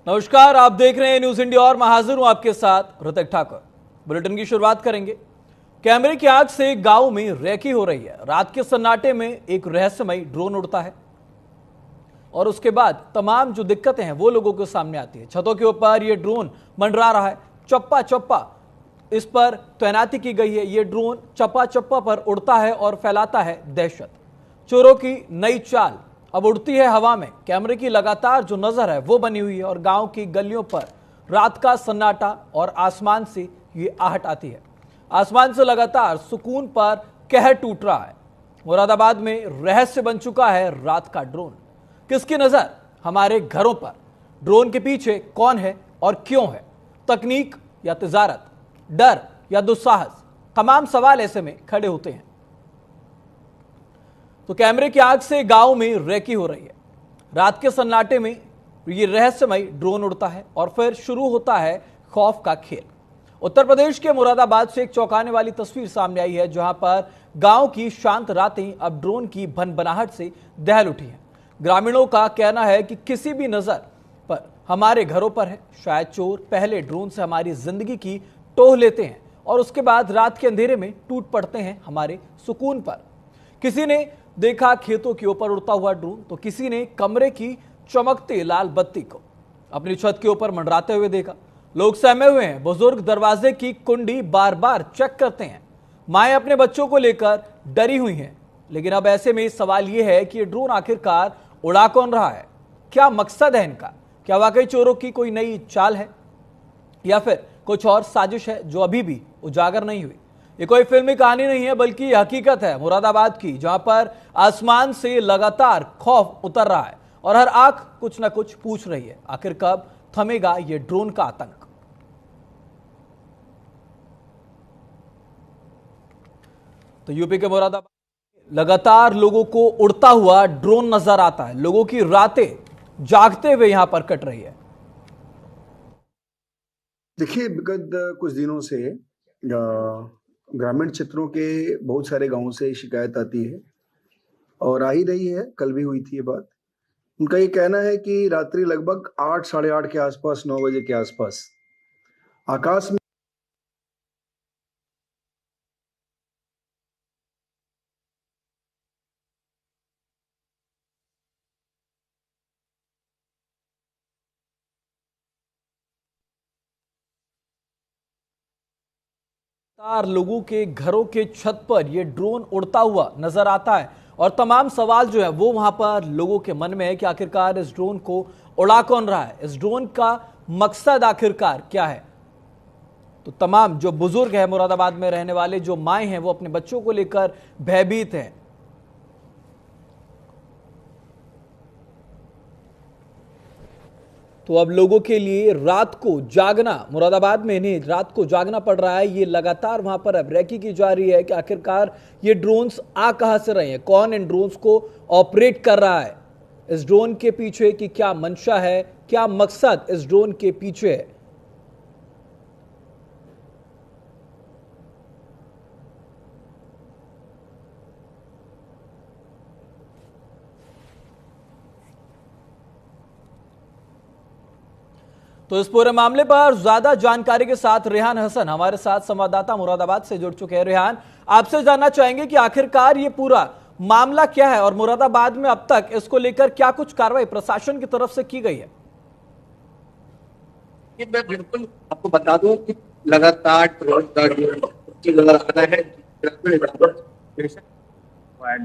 नमस्कार, आप देख रहे हैं न्यूज इंडिया और मैं हाजिर हूं आपके साथ ऋतिक ठाकुर। बुलेटिन की शुरुआत करेंगे। कैमरे की आग से गांव में रेकी हो रही है। रात के सन्नाटे में एक रहस्यमय ड्रोन उड़ता है और उसके बाद तमाम जो दिक्कतें हैं वो लोगों के सामने आती है। छतों के ऊपर ये ड्रोन मंडरा रहा है, चप्पा चप्पा इस पर तैनाती की गई है। ये ड्रोन चप्पा चप्पा पर उड़ता है और फैलाता है दहशत। चोरों की नई चाल अब उड़ती है हवा में। कैमरे की लगातार जो नजर है वो बनी हुई है और गांव की गलियों पर रात का सन्नाटा और आसमान से ये आहट आती है। आसमान से लगातार सुकून पर कहर टूट रहा है। मुरादाबाद में रहस्य बन चुका है रात का ड्रोन। किसकी नजर हमारे घरों पर? ड्रोन के पीछे कौन है और क्यों है? तकनीक या तिजारत, डर या दुस्साहस? तमाम सवाल ऐसे में खड़े होते हैं। तो कैमरे की आग से गांव में रेकी हो रही है। रात के सन्नाटे में ये रहस्यमय ड्रोन उड़ता है और फिर शुरू होता है खौफ का खेल। उत्तर प्रदेश के मुरादाबाद से एक चौंकाने वाली तस्वीर सामने आई है, जहां पर गांव की शांत रातें अब ड्रोन की भनभनाहट से दहल उठी हैं। ग्रामीणों का कहना है कि किसी भी नजर पर हमारे घरों पर है। शायद चोर पहले ड्रोन से हमारी जिंदगी की टोह लेते हैं और उसके बाद रात के अंधेरे में टूट पड़ते हैं हमारे सुकून पर। किसी ने देखा खेतों के ऊपर उड़ता हुआ ड्रोन, तो किसी ने कमरे की चमकती लाल बत्ती को अपनी छत के ऊपर मंडराते हुए देखा। लोग सहमे हुए हैं। बुजुर्ग दरवाजे की कुंडी बार बार चेक करते हैं। माएं अपने बच्चों को लेकर डरी हुई हैं। लेकिन अब ऐसे में सवाल यह है कि ये ड्रोन आखिरकार उड़ा कौन रहा है? क्या मकसद है इनका? क्या वाकई चोरों की कोई नई चाल है या फिर कुछ और साजिश है जो अभी भी उजागर नहीं हुई? ये कोई फिल्मी कहानी नहीं है, बल्कि यह हकीकत है मुरादाबाद की, जहां पर आसमान से लगातार खौफ उतर रहा है और हर आंख कुछ ना कुछ पूछ रही है, आखिर कब थमेगा ये ड्रोन का आतंक? तो यूपी के मुरादाबाद में लगातार लोगों को उड़ता हुआ ड्रोन नजर आता है। लोगों की रातें जागते हुए यहां पर कट रही है। देखिए, विगत कुछ दिनों से ग्रामीण क्षेत्रों के बहुत सारे गांवों से शिकायत आती है और आ ही रही है। कल भी हुई थी ये बात। उनका ये कहना है कि रात्रि लगभग 8 साढ़े 8 के आसपास, 9 बजे के आसपास आकाश में लोगों के घरों के छत पर यह ड्रोन उड़ता हुआ नजर आता है और तमाम सवाल जो है वो वहां पर लोगों के मन में है कि आखिरकार इस ड्रोन को उड़ा कौन रहा है? इस ड्रोन का मकसद आखिरकार क्या है? तो तमाम जो बुजुर्ग है मुरादाबाद में रहने वाले, जो माएं हैं, वो अपने बच्चों को लेकर भयभीत हैं। तो अब लोगों के लिए रात को जागना, मुरादाबाद में इन्हें रात को जागना पड़ रहा है। ये लगातार वहां पर अब रेकी की जा रही है कि आखिरकार ये ड्रोन्स आ कहां से रहे हैं, कौन इन ड्रोन्स को ऑपरेट कर रहा है, इस ड्रोन के पीछे की क्या मंशा है, क्या मकसद इस ड्रोन के पीछे है। तो इस पूरे मामले पर ज्यादा जानकारी के साथ रेहान हसन हमारे साथ संवाददाता मुरादाबाद से जुड़ चुके हैं। रेहान, आपसे जानना चाहेंगे कि आखिरकार ये पूरा मामला क्या है और मुरादाबाद में अब तक इसको लेकर क्या कुछ कार्रवाई प्रशासन की तरफ से की गई है? मैं बिल्कुल आपको बता दूं कि लगातार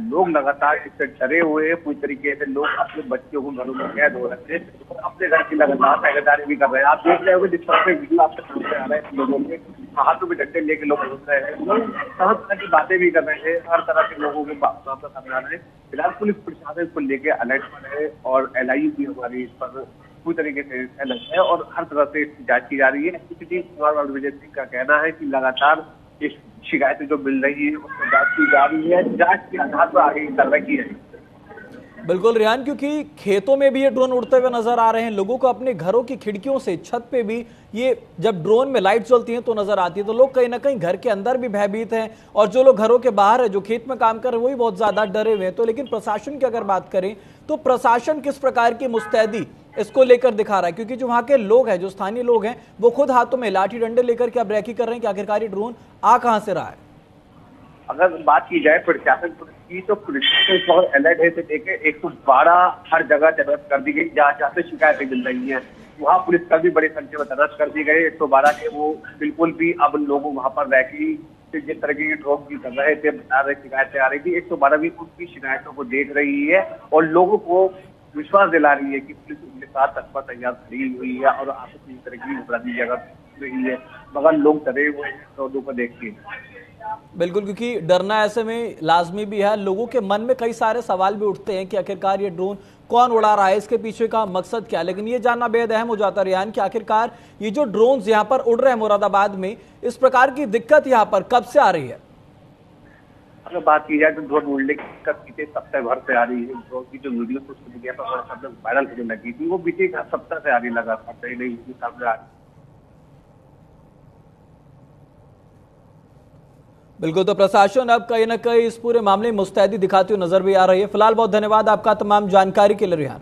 लोग लगातार इससे डरे हुए हैं। पूरी तरीके से लोग अपने बच्चों को घरों में कैद हो रहे थे और अपने घर की लगातार पहरेदारी भी कर रहे हैं। आप देख रहे होंगे जिस तरह से वीडियो आपके सामने आ रहे हैं, लोगों के हाथों में डंडे लेके लोग घूम रहे हैं, लोग तरह तरह की बातें भी कर रहे हैं, हर तरह के लोगों के मामला सामने आ रहे हैं। फिलहाल पुलिस प्रशासन इसको लेके अलर्ट पर है और LIU भी हमारी इस पर पूरी तरीके से अलर्ट है और हर तरह से इसकी जांच की जा रही है। विजय सिंह का कहना है कि लगातार इस शिकायतें जो मिल रही है उसको जांच की जा रही है, जांच के आधार पर आगे की कार्रवाई की जाएगी। बिल्कुल रिहान, क्योंकि खेतों में भी ये ड्रोन उड़ते हुए नजर आ रहे हैं, लोगों को अपने घरों की खिड़कियों से, छत पे भी ये जब ड्रोन में लाइट जलती हैं तो नजर आती है, तो लोग कहीं ना कहीं घर के अंदर भी भयभीत हैं, और जो लोग घरों के बाहर है, जो खेत में काम कर रहे हैं, वही बहुत ज्यादा डरे हुए हैं। तो लेकिन प्रशासन की अगर बात करें तो प्रशासन किस प्रकार की मुस्तैदी इसको लेकर दिखा रहा है, क्योंकि जो वहां के लोग हैं, जो स्थानीय लोग हैं, वो खुद हाथों में लाठी डंडे लेकर के अब रेकी कर रहे हैं कि आखिरकार ये ड्रोन आ कहां से रहा है। अगर बात की जाए प्रशासन की, तो पुलिस और अलर्ट है से लेके 112 हर जगह तैनात कर दी गई, जहाँ जहाँ से शिकायतें मिल रही हैं वहाँ पुलिस का भी बड़ी संख्या में तैनात कर दी गई। 112 के वो बिल्कुल भी अब लोगों वहाँ पर रैकी जिस तरह की ड्रॉप की कर रहे थे, बता रहे शिकायतें आ रही थी, 112 भी उनकी शिकायतों को देख रही है और लोगों को विश्वास दिला रही है कि पुलिस उनके साथ तत्पर तैयार खड़ी हुई है और आपस में इस तरह की अपराधी जगह रही है, मगर लोग डरे हुए हैं लोगों को देख के। बिल्कुल, क्योंकि डरना ऐसे में लाजमी भी है, लोगों के मन में कई सारे सवाल भी उठते हैं कि आखिरकार ये ड्रोन कौन उड़ा रहा है, इसके पीछे का मकसद क्या है। लेकिन ये जानना बेहद अहम हो जाता है रियान कि आखिरकार ये जो ड्रोन्स यहाँ पर उड़ रहे हैं मुरादाबाद में, इस प्रकार की दिक्कत यहाँ पर कब से आ रही है? अगर बात की जाए तो ड्रोन उड़ने की दिक्कत बीते सप्ताह भर से आ रही है। ड्रोन की जो वीडियो सोशल मीडिया पर वायरल होने लगी थी, वो बीते सप्ताह से आ रही, लगातार नहीं सामने आ रही। बिल्कुल, तो प्रशासन अब कहीं ना कहीं इस पूरे मामले में मुस्तैदी दिखाती हुई नजर भी आ रही है। फिलहाल बहुत धन्यवाद आपका तमाम जानकारी के लिए रिहान।